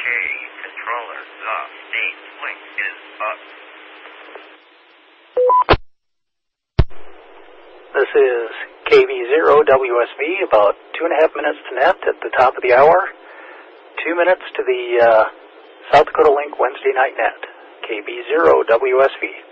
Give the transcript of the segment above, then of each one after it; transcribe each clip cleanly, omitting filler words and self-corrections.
controller, the state link is up. This is KB0WSV, about 2.5 minutes to net at the top of the hour. 2 minutes to the South Dakota Link Wednesday night net. KB0WSV.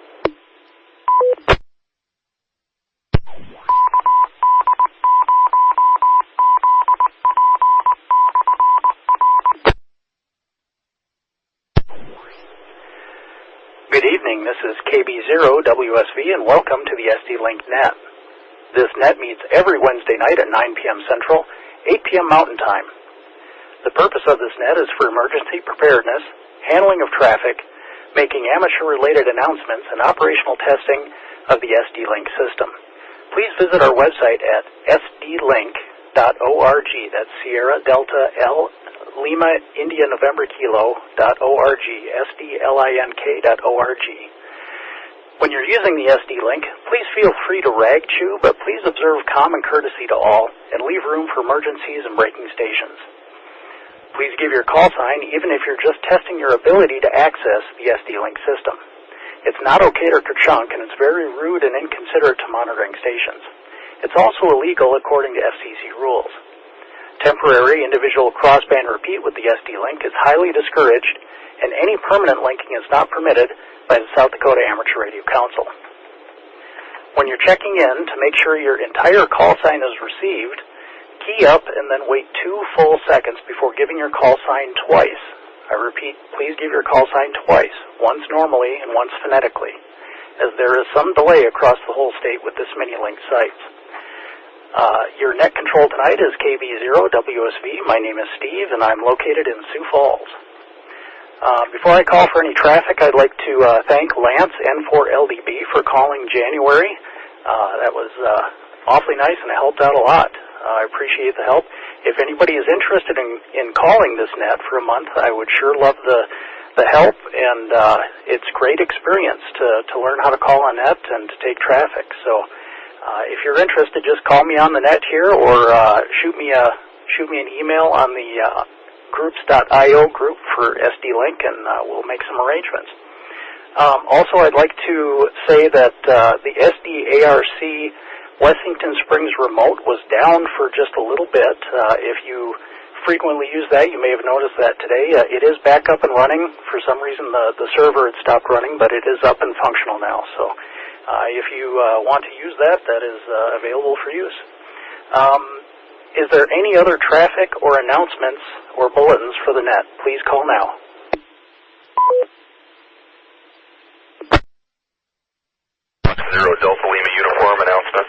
Good evening, this is KB0WSV and welcome to the SD Link Net. This net meets every Wednesday night at 9 p.m. Central, 8 p.m. Mountain Time. The purpose of this net is for emergency preparedness, handling of traffic, making amateur-related announcements, and operational testing of the SD Link system. Please visit our website at sdlink.org, that's Sierra Delta L Lima India November Kilo.org, SDLINK.org. When you're using the SD Link, please feel free to rag chew, but please observe common courtesy to all and leave room for emergencies and braking stations. Please give your call sign even if you're just testing your ability to access the SD Link system. It's not okay to kerchunk, and it's very rude and inconsiderate to monitoring stations. It's also illegal according to FCC rules. Temporary individual crossband repeat with the SD Link is highly discouraged, and any permanent linking is not permitted by the South Dakota Amateur Radio Council. When you're checking in, to make sure your entire call sign is received, key up and then wait 2 full seconds before giving your call sign twice. I repeat, please give your call sign twice, once normally and once phonetically, as there is some delay across the whole state with this many linked sites. Your net control tonight is KB0WSV. My name is Steve, and I'm located in Sioux Falls. Before I call for any traffic, I'd like to thank Lance N4LDB for calling January. That was awfully nice, and it helped out a lot. I appreciate the help. If anybody is interested in calling this net for a month, I would sure love the help, and it's great experience to learn how to call on net and to take traffic. So if you're interested, just call me on the net here, or shoot me an email on the groups.io group for SD Link, and we'll make some arrangements. Also, I'd like to say that the SDARC Wessington Springs remote was down for just a little bit. If you frequently use that, you may have noticed that today. It is back up and running. For some reason, the server had stopped running, but it is up and functional now. So if you want to use that, that is available for use. Is there any other traffic or announcements or bulletins for the net? Please call now. Zero Delta Lima uniform announcement.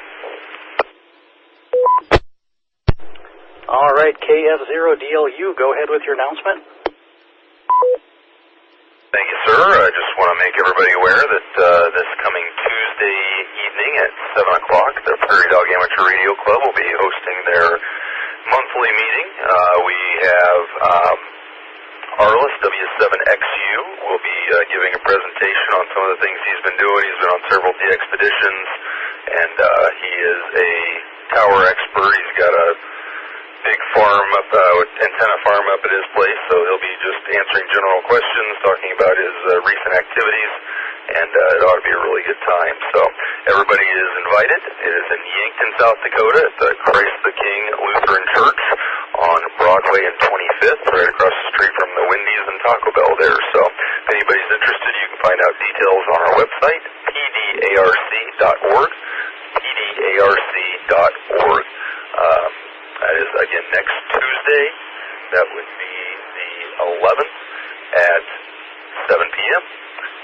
All right, KF0DLU, go ahead with your announcement. Thank you, sir. I just want to make everybody aware that this coming Tuesday evening at 7 o'clock, the Prairie Dog Amateur Radio Club will be hosting their monthly meeting. We have Arliss, W7XU, will be giving a presentation on some of the things he's been doing. He's been on several expeditions, and he is a tower expert. He's got a big farm up, antenna farm up at his place, so he'll be just answering general questions, talking about his recent activities, and it ought to be a really good time. So everybody is invited. It is in Yankton, South Dakota, at the Christ the King Lutheran Church on Broadway and 25th, right across the street from the Wendy's and Taco Bell there. So if anybody's interested, you can find out details on our website, pdarc.org, pdarc.org. That is, again, next Tuesday. That would be the 11th at 7 p.m.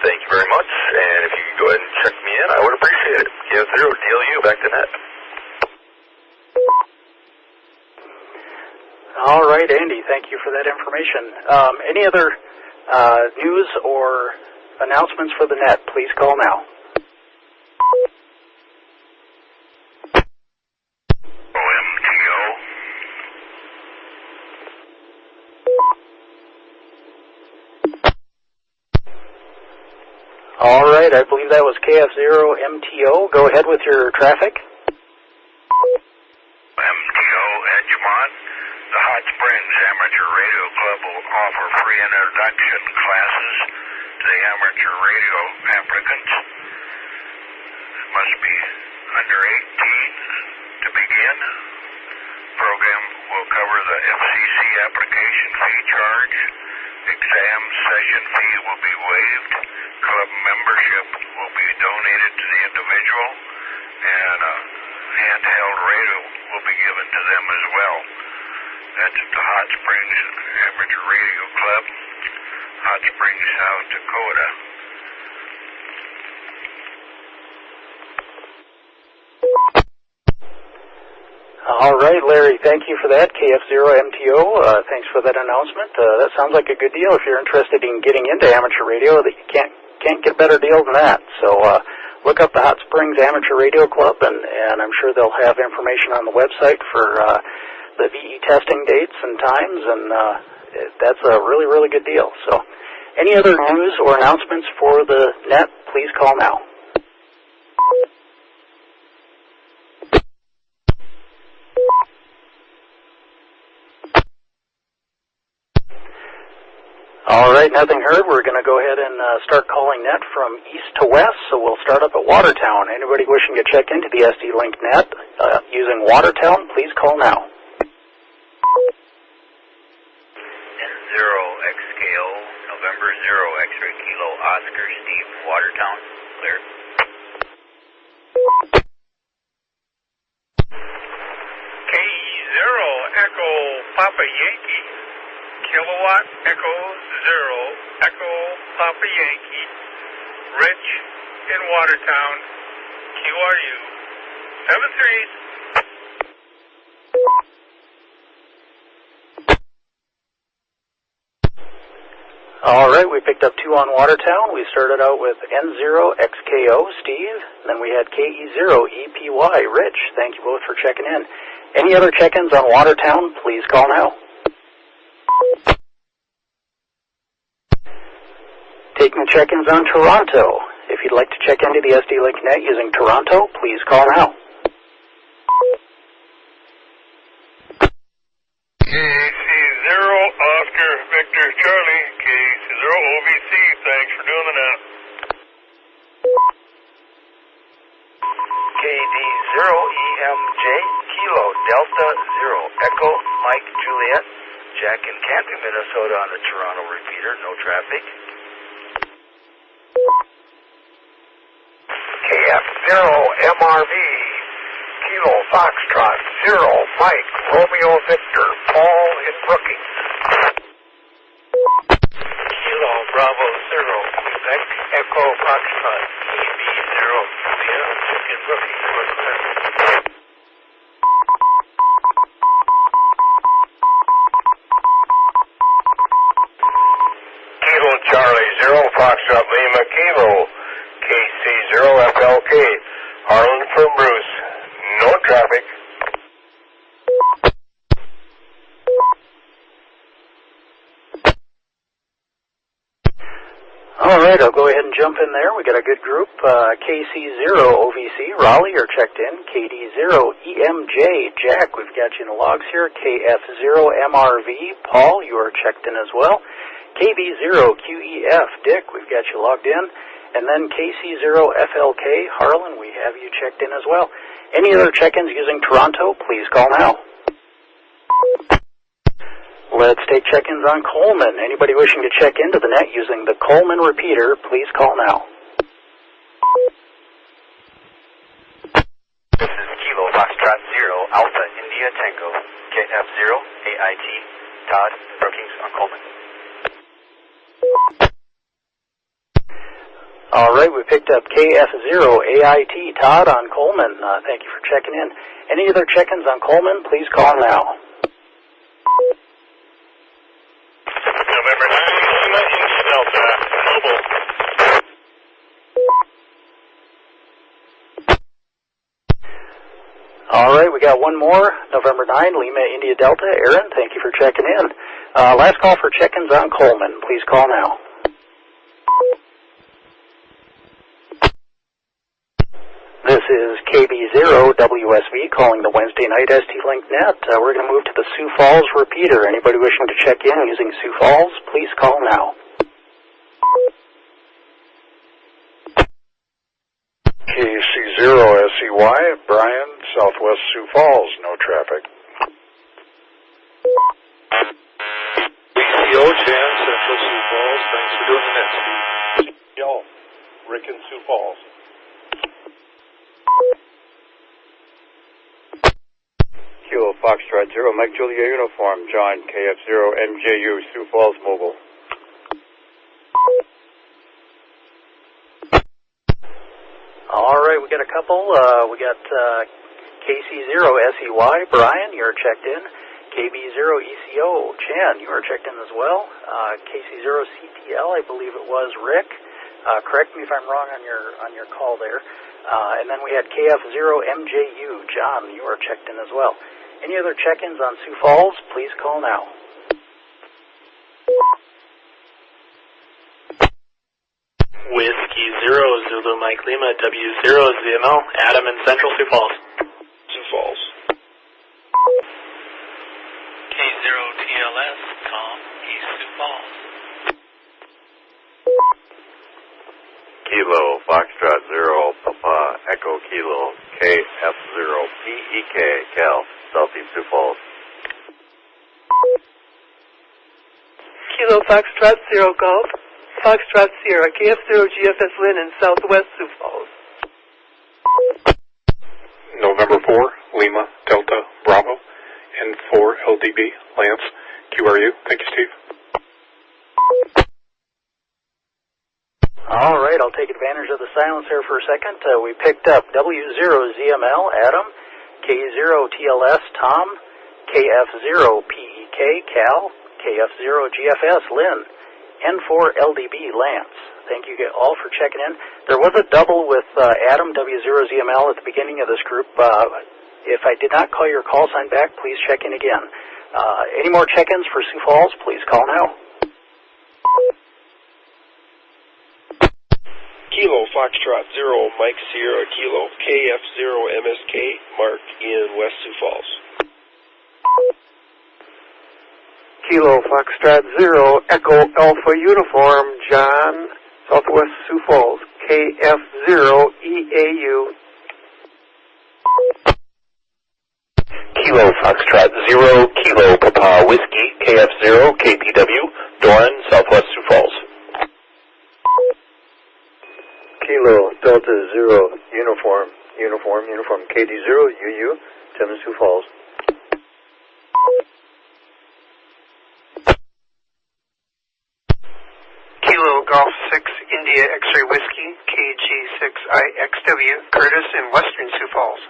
Thank you very much, and if you could go ahead and check me in, I would appreciate it. KF0DLU, back to net. All right, Andy, thank you for that information. Any other news or announcements for the net, please call now. All right, I believe that was KF0MTO. Go ahead with your traffic. MTO, Edgemont, The Hot Springs Amateur Radio Club will offer free introduction classes to the amateur radio applicants. Must be under 18 to begin. Program will cover the FCC application fee charge. Exam session fee will be waived. Club membership will be donated to the individual, and a handheld radio will be given to them as well. That's at the Hot Springs Amateur Radio Club, Hot Springs, South Dakota. All right, Larry, thank you for that, KF0MTO. Thanks for that announcement. That sounds like a good deal if you're interested in getting into amateur radio. That you can't get a better deal than that. So look up the Hot Springs Amateur Radio Club, and I'm sure they'll have information on the website for the VE testing dates and times, and that's a really, really good deal. So any other news or announcements for the net, please call now. All right, nothing heard. We're going to go ahead and start calling net from east to west, so we'll start up at Watertown. Anybody wishing to check into the SD Link Net using Watertown, please call now. N0XKO, November 0, X-ray Kilo, Oscar, Steve, Watertown, clear. K0, Echo, Papa Yankee. Kilowatt Echo 0, Echo Papa Yankee, Rich in Watertown, QRU, 7-3. All right, we picked up 2 on Watertown. We started out with N0XKO, Steve, then we had KE0EPY, Rich. Thank you both for checking in. Any other check-ins on Watertown, please call now. Taking the check-ins on Toronto. If you'd like to check into the SD Link Net using Toronto, please call now. KC0 Oscar Victor Charlie, KC0 OVC, thanks for doing the net. KD0EMJ, Kilo Delta 0, Echo Mike Juliet, Jack in Canton, Minnesota on the Toronto repeater, no traffic. KF0MRV, Kilo Foxtrot 0, Mike Romeo Victor, Paul in Brookings. Kilo Bravo 0, Quebec Echo Foxtrot, KB0, Julia, in Brookings, North America. Kilo Charlie 0, Foxtrot Lima Kilo, KC0FLK, Harlan from Bruce, no traffic. All right, I'll go ahead and jump in there. We got a good group. KC0OVC, Raleigh, you're checked in. KD0EMJ, Jack, we've got you in the logs here. KF0MRV, Paul, you are checked in as well. KB0QEF, Dick, we've got you logged in. And then KC0FLK, Harlan, we have you checked in as well. Any other check-ins using Toronto, please call now. Let's take check-ins on Coleman. Anybody wishing to check into the net using the Coleman repeater, please call now. This is Kilo Foxtrot 0, Alpha India Tango, KF0, AIT, Todd, Brookings on Coleman. All right, we picked up KF0 AIT Todd on Coleman. Thank you for checking in. Any other check-ins on Coleman, please call now. November 9, Lima, India Delta, Mobile. All right, we got one more. November 9, Lima, India Delta. Aaron, thank you for checking in. Last call for check-ins on Coleman. Please call now. This is KB0 WSV calling the Wednesday night SD Link Net. We're going to move to the Sioux Falls repeater. Anybody wishing to check in using Sioux Falls, please call now. KC0 SEY, Brian, Southwest Sioux Falls, no traffic. BCO, Jan, Central Sioux Falls, thanks for doing the net speed. Yo, Rick in Sioux Falls. Kilo Foxtrot 0, Mike Julia Uniform, John, KF0, MJU, Sioux Falls Mobile. All right, we got a couple. We got KC0 SEY, Brian, you're checked in. KB0 ECO, Chan, you are checked in as well. KC0 CTL, I believe it was Rick. Correct me if I'm wrong on your call there. And then we had KF0 MJU, John, you are checked in as well. Any other check-ins on Sioux Falls, please call now. Whiskey 0, Zulu Mike Lima, W0 ZML, Adam in Central Sioux Falls. Sioux Falls. K0 TLS, Tom, East Sioux Falls. Kilo Foxtrot 0, Papa Echo Kilo, KF0 PEK, Cal, Southeast Sioux Falls. Kilo Foxtrot 0 Golf, Foxtrot Sierra, KF0 GFS Lynn in Southwest Sioux Falls. November 4, Lima, Delta, Bravo, N4 LDB, Lance, QRU. Thank you, Steve. All right, I'll take advantage of the silence here for a second. We picked up W0 ZML, Adam, K0 TLS, Tom, KF0 PEK, Cal, KF0 GFS, Lynn, N4 LDB, Lance. Thank you all for checking in. There was a double with Adam, W0 ZML, at the beginning of this group. If I did not call your call sign back, please check in again. Any more check-ins for Sioux Falls, please call now. Kilo Foxtrot 0, Mike Sierra Kilo, KF0 MSK, Mark in West Sioux Falls. Kilo Foxtrot 0, Echo Alpha Uniform, John, Southwest Sioux Falls, KF0 EAU. Kilo Foxtrot 0, Kilo Papa Whiskey, KF0 KPW, Doran, Southwest Sioux Falls. Kilo Delta 0, Uniform, KD0, UU, Timmins, Sioux Falls. Kilo Golf 6, India X-Ray Whiskey, KG6IXW, Curtis in Western Sioux Falls.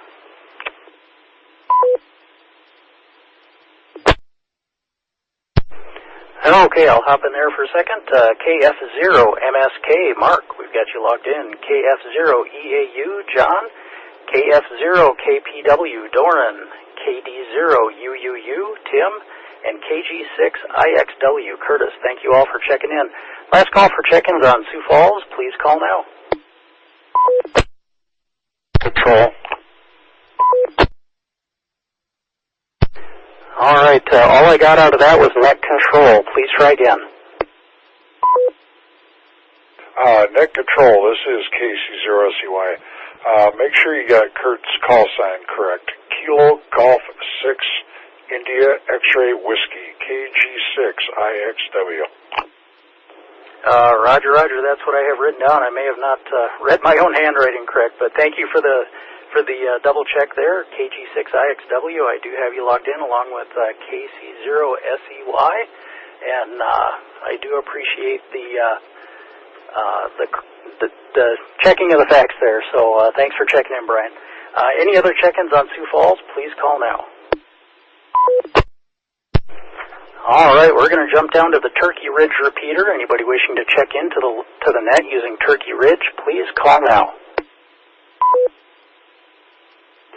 Okay, I'll hop in there for a second. KF0 MSK, Mark, we've got you logged in. KF0 EAU, John. KF0 KPW, Doran. KD0 UUU, Tim. And KG6IXW, Curtis. Thank you all for checking in. Last call for check-ins on Sioux Falls. Please call now. Control. All right, all I got out of that was net control. Please try again. Net control, this is KC0SEY. Make sure you got Kurt's call sign correct. Kilo Golf 6, India X-Ray Whiskey, KG6IXW. Roger, that's what I have written down. I may have not read my own handwriting correct, but thank you for the double check there. KG6IXW, I do have you logged in along with KC0SEY, and I do appreciate the checking of the facts there. So thanks for checking in, Brian. Any other check-ins on Sioux Falls? Please call now. All right, we're going to jump down to the Turkey Ridge repeater. Anybody wishing to check into the net using Turkey Ridge, please call now.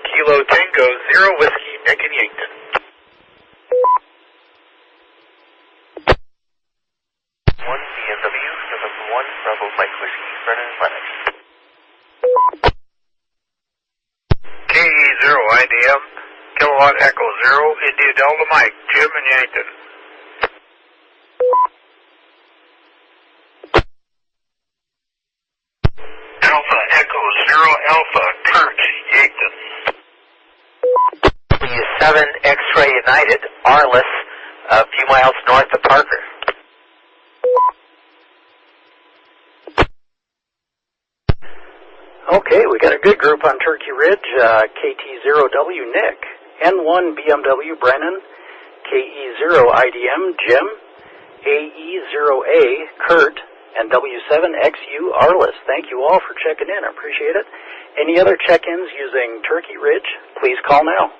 Kilo Tango 0 Whiskey, Nick and Yankton. 1 BMW, November 1, Bravo Mike Whiskey, Brennan Lennox. IDM, Kilowatt Echo 0, India Delta Mike, Jim in Yankton. Alpha Echo 0 Alpha, Kurt, Yankton. W7 X-Ray United, Arliss, a few miles north of Parker. Okay, we got a good group on Turkey Ridge, KT0W Nick, N1 BMW Brennan, KE0 IDM Jim, AE0A Kurt, and W7XU Arliss. Thank you all for checking in. I appreciate it. Any other check-ins using Turkey Ridge, please call now.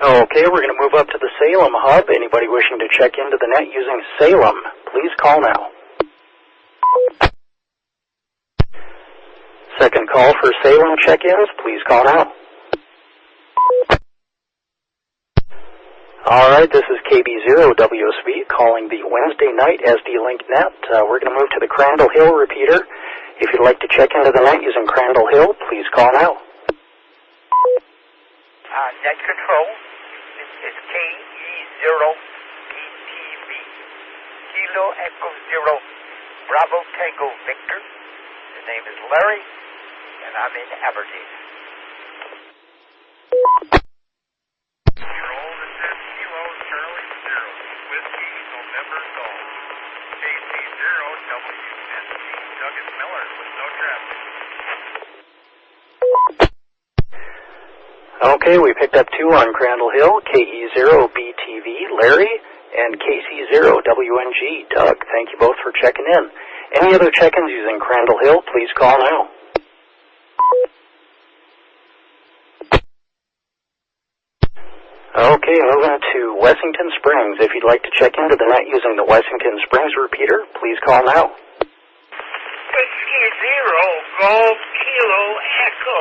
Okay, we're going to move up to the Salem hub. Anybody wishing to check into the net using Salem, please call now. Second call for Salem check-ins, please call now. Alright, this is KB0WSB calling the Wednesday night SD Link Net. We're going to move to the Crandall Hill repeater. If you'd like to check into the net using Crandall Hill, please call now. Net control, it's KE0BTV, Kilo Echo 0, Bravo Tango Victor. His name is Larry, and I'm in Aberdeen. Control, this is Kilo Charlie 0, Whiskey November Golf, KC0WNC, Douglas Miller with no traffic. Okay, we picked up 2 on Crandall Hill, KE0BTV, Larry, and KC0WNG, Doug. Thank you both for checking in. Any other check-ins using Crandall Hill, please call now. Okay, moving to Wessington Springs. If you'd like to check into the net using the Wessington Springs repeater, please call now. Whiskey 0, Golf Kilo Echo,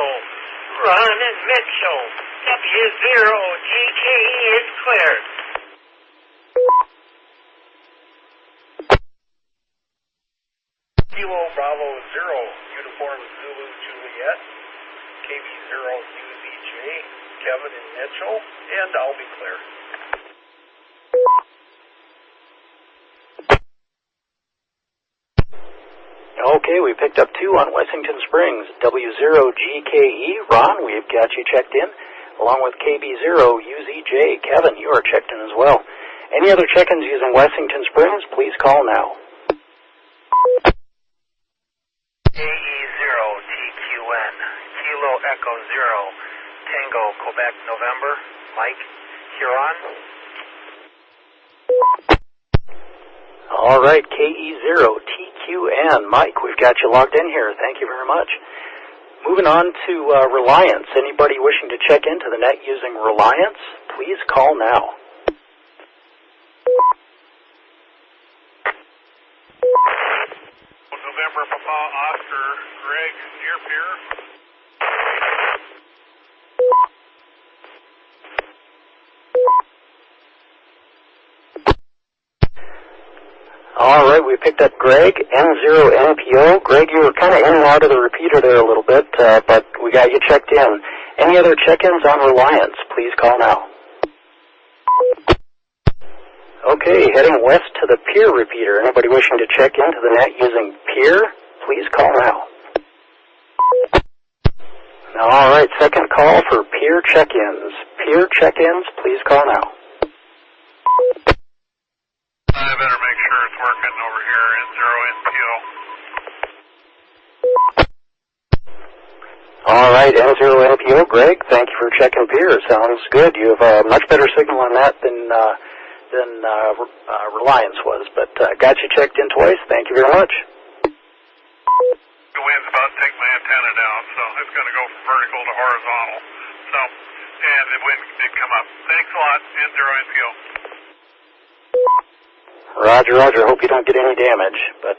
Ron and Mitchell, W0GKE is cleared. Kilo Bravo 0, Uniform Zulu Juliet, KB0UZJ, Kevin and Mitchell, and I'll be clear. Okay, we picked up 2 on Wessington Springs, W0GKE, Ron, we've got you checked in, along with KB0UZJ, Kevin, you are checked in as well. Any other check-ins using Wessington Springs, please call now. AE0TQN, Kilo Echo 0, Tango Quebec November, Mike, Huron. All right, KE0TQN, Mike, we've got you logged in here. Thank you very much. Moving on to Reliance. Anybody wishing to check into the net using Reliance, please call now. November Papa Oscar, Greg, near Pier. All right, we picked up Greg, N0NPO. Greg, you were kind of in and out of the repeater there a little bit, but we got you checked in. Any other check-ins on Reliance, please call now. Okay, heading west to the Pier repeater. Anybody wishing to check into the net using Pier, please call now. All right, second call for Pier check-ins. Pier check-ins, please call now. I better make sure it's working over here, N0NPO. All right, N0NPO, Greg, thank you for checking Pier. Sounds good. You have a much better signal on that than Reliance was, but got you checked in twice. Thank you very much. The wind's about to take my antenna down, so it's going to go from vertical to horizontal. So, and the wind did come up. Thanks a lot, N0NPO. Roger, Roger. Hope you don't get any damage, but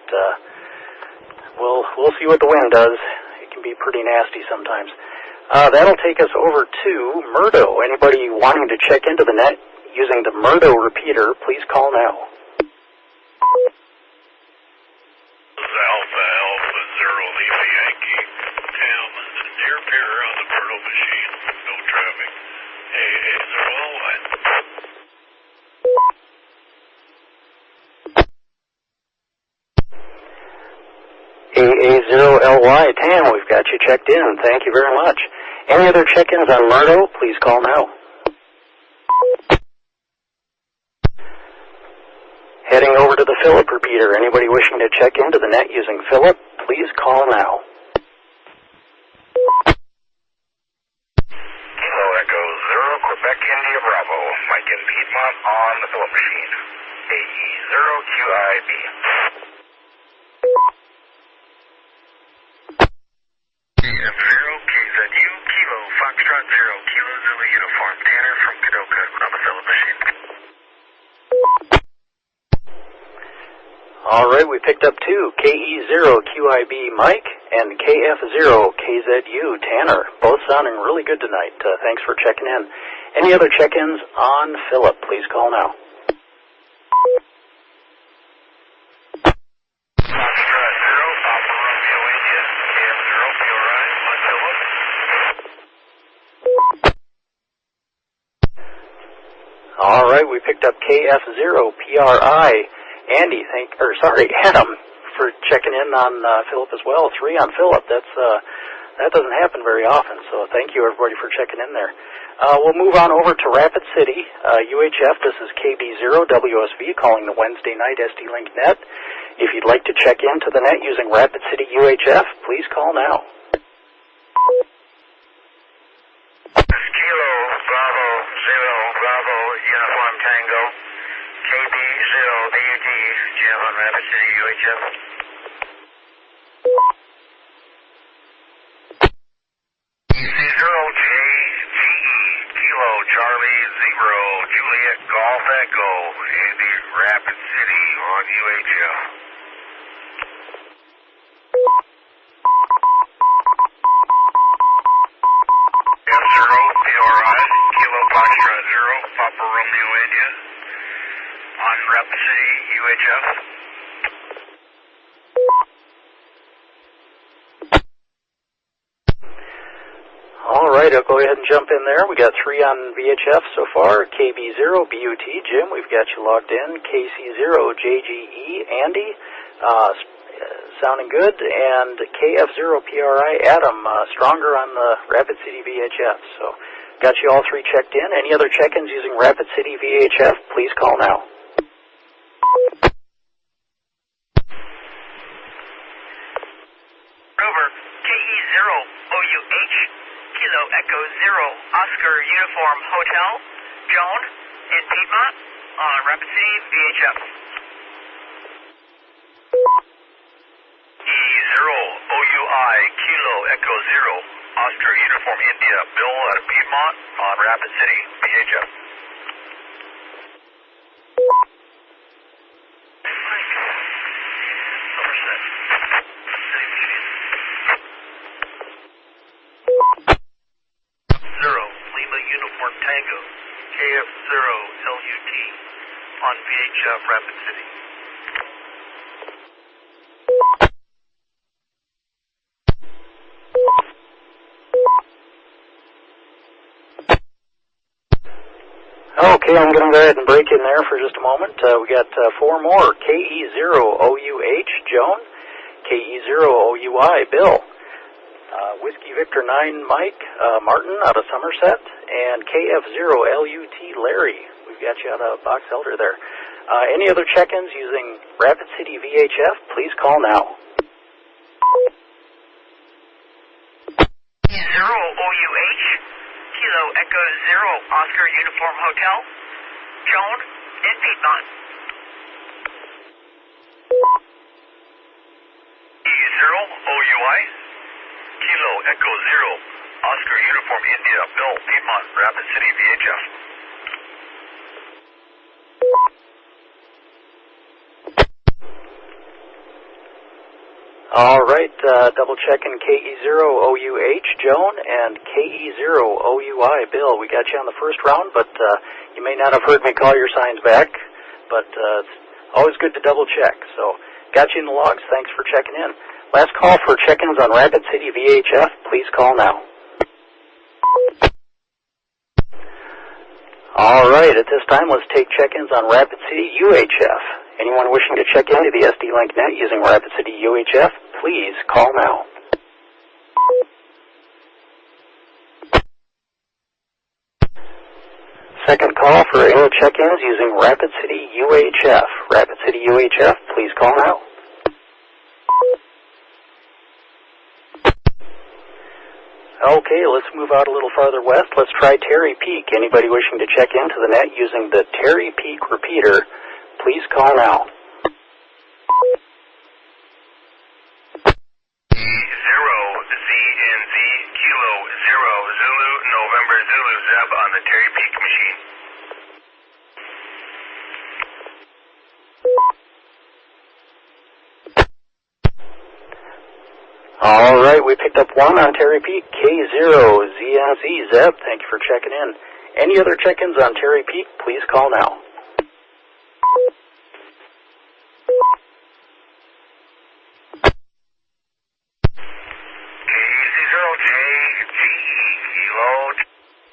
we'll see what the wind does. It can be pretty nasty sometimes. That'll take us over to Murdo. Anybody wanting to check into the net using the Murdo repeater, please call now. Philip machine. No traffic. AA0LY. AA0LY, Tam, we've got you checked in. Thank you very much. Any other check-ins on Murdo, please call now. Heading over to the Philip repeater. Anybody wishing to check into the net using Philip, please call now. Kilo Echo 0, Quebec, India, Bravo. Mike in Piedmont on the Philip machine. AE0QIB. KF0, KZU, Kilo, Foxtrot 0, Kilo Zulu Uniform, Tanner from Kadoka on the Philip machine. All right, we picked up two, KE0QIB Mike and KF0KZU Tanner, both sounding really good tonight. Thanks for checking in. Any other check-ins on Philip, please call now. All right, we picked up KF0PRI. Andy, Adam, for checking in on Philip as well. 3 on Philip. That doesn't happen very often, so thank you everybody for checking in there. We'll move on over to Rapid City, UHF. This is KB0WSV calling the Wednesday night SD Link Net. If you'd like to check into the net using Rapid City UHF, please call now. Kilo, Bravo, 0, Bravo, Uniform Tango. KB0AUT, Jim on Rapid City, UHF. EC0JGE, Kilo, Charlie, 0, Juliet, Golf Echo, Andy, Rapid City on UHF. F0, PRI, Kilo, Foxtrot 0, Papa Romeo, India. On Rapid City, UHF. All right, I'll go ahead and jump in there. We got 3 on VHF so far. KB0BUT, Jim, we've got you logged in. KC0JGE, Andy, sounding good. And KF0PRI, Adam, stronger on the Rapid City VHF. So got you all 3 checked in. Any other check-ins using Rapid City VHF, please call now. Rover, KE0OUH, Kilo Echo 0, Oscar Uniform Hotel, Joan, in Piedmont, on Rapid City, VHF. E0OUI, Kilo Echo 0, Oscar Uniform India, Bill out of Piedmont, on Rapid City, VHF. Uniform Tango, KF0LUT, on VHF Rapid City. Okay, I'm going to go ahead and break in there for just a moment. We got 4 more. KE0OUH, Joan. KE0OUI, Bill. Whiskey Victor 9, Mike, Martin out of Somerset, and KF0LUT, Larry. We've got you out of Box Elder there. Any other check-ins using Rapid City VHF, please call now. E0OUH, Kilo Echo 0, Oscar Uniform Hotel, Joan, in Piedmont. E0OUI, Kilo Echo 0, Oscar Uniform India, Bill, Piedmont, Rapid City, VHF. All right, double checking KE0OUH, Joan, and KE0OUI, Bill. We got you on the first round, but you may not have heard me call your signs back, but it's always good to double check. So, got you in the logs. Thanks for checking in. Last call for check-ins on Rapid City VHF. Please call now. All right, at this time, let's take check-ins on Rapid City UHF. Anyone wishing to check into the SD Link Net using Rapid City UHF, please call now. Second call for any check-ins using Rapid City UHF. Rapid City UHF, please call now. Okay, let's move out a little farther west. Let's try Terry Peak. Anybody wishing to check into the net using the Terry Peak repeater, please call now. 0ZNZ Kilo 0 Zulu November Zulu Zeb on the Terry Peak machine. All right, we picked up one on Terry Peak, K0ZNZ Zeb. Thank you for checking in. Any other check-ins on Terry Peak, please call now. K0JGE Kilo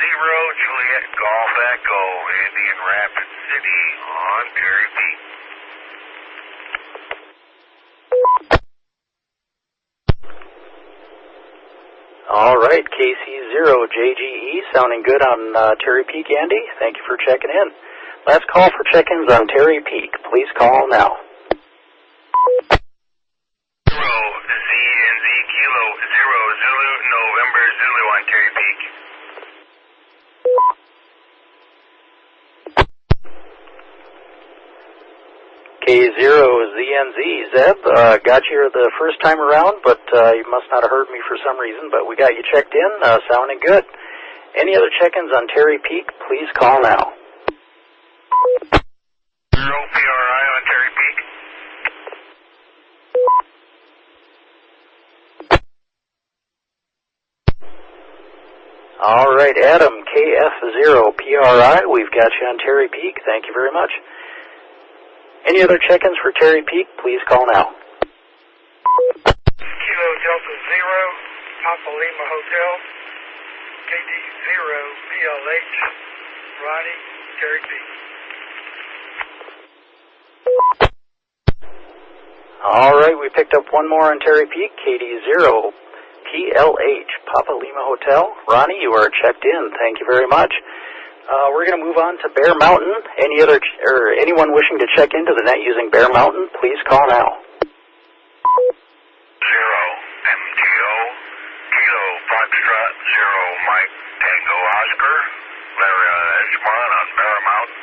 0 Juliet Golf Echo Indian Rapid City on Terry Peak. All right, KC0JGE, sounding good on Terry Peak, Andy. Thank you for checking in. Last call for check-ins on Terry Peak. Please call now. 0ZNZ Kilo 0 Zulu November Zulu on Terry Peak. K0ZNZ Zeb, got you the first time around, but you must not have heard me for some reason, but we got you checked in, sounding good. Any other check-ins on Terry Peak, please call now. 0 PRI on Terry Peak. All right, Adam, KF0PRI, we've got you on Terry Peak. Thank you very much. Any other check-ins for Terry Peak, please call now. Kilo Delta 0, Papa Lima Hotel, KD0 PLH, Ronnie, Terry Peak. All right, we picked up one more on Terry Peak, KD0 PLH, Papa Lima Hotel. Ronnie, you are checked in. Thank you very much. We're going to move on to Bear Mountain. Anyone wishing to check into the net using Bear Mountain, please call now. 0 MTO Kilo Foxtrot 0 Mike Tango Oscar Larry Edgemont on Bear Mountain.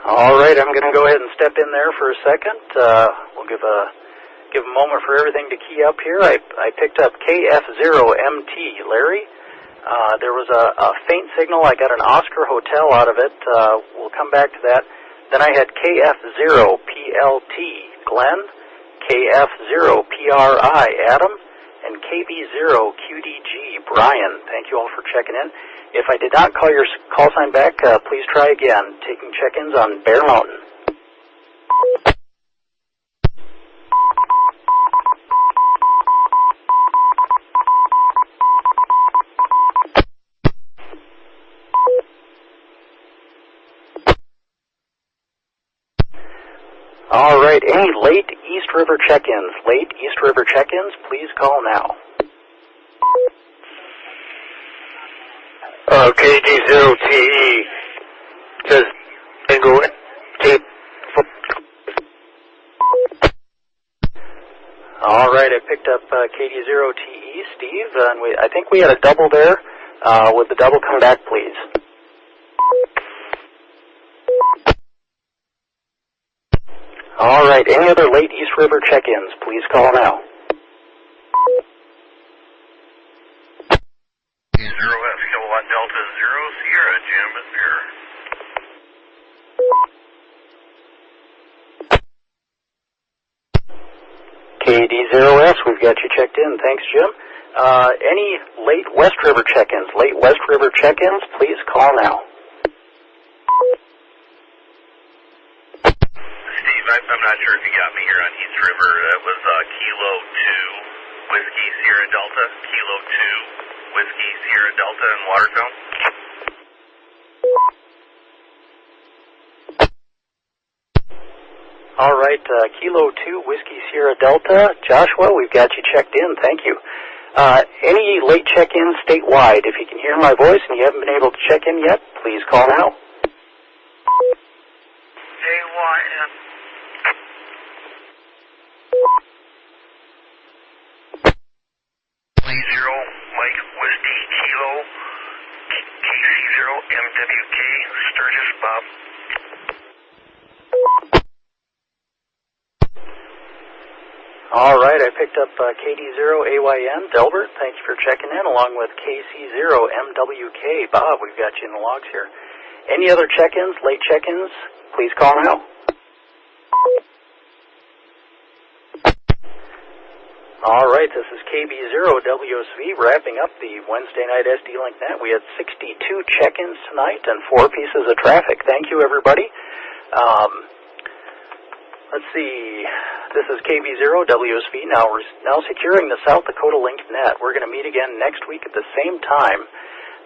All right, I'm going to go ahead and step in there for a second. We'll give a moment for everything to key up here. I picked up KF0MT, Larry. There was a faint signal. I got an Oscar Hotel out of it. We'll come back to that. Then I had KF0PLT, Glenn, KF0PRI, Adam, and KB0QDG, Brian. Thank you all for checking in. If I did not call your call sign back, please try again. Taking check-ins on Bear Mountain. All right, any late East River check-ins? Late East River check-ins, please call now. KD0TE says Tango Tape. All right, I picked up KD0TE, Steve, and I think we had a double there. Would the double come back, please? All right, any other late East River check-ins, please call now. Zero F Kilowatt Delta 0 Sierra, Jim is here. KD0S, we've got you checked in. Thanks, Jim. Any late West River check-ins? Late West River check-ins, please call now. Steve, I'm not sure if you got me here on East River. That was Kilo 2, Whiskey Sierra Delta, Kilo 2, Whiskey Sierra Delta in Watertown. All right, Kilo 2, Whiskey Sierra Delta. Joshua, we've got you checked in. Thank you. Any late check-ins statewide? If you can hear my voice and you haven't been able to check in yet, please call now. JYN. Lee 0, Mike Whiskey Kilo, KC0, MWK, Sturgis, Bob. All right, I picked up KD0AYN, Delbert. Thank you for checking in, along with KC0MWK. Bob, we've got you in the logs here. Any other check-ins, late check-ins, please call now. All right, this is KB0WSV wrapping up the Wednesday night SD Link Net. We had 62 check-ins tonight and 4 pieces of traffic. Thank you, everybody. Let's see. This is KB0WSV now securing the South Dakota Link Net. We're going to meet again next week at the same time.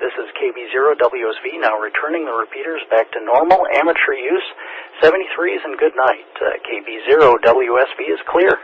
This is KB0WSV now returning the repeaters back to normal amateur use. 73s and good night. KB0WSV is clear.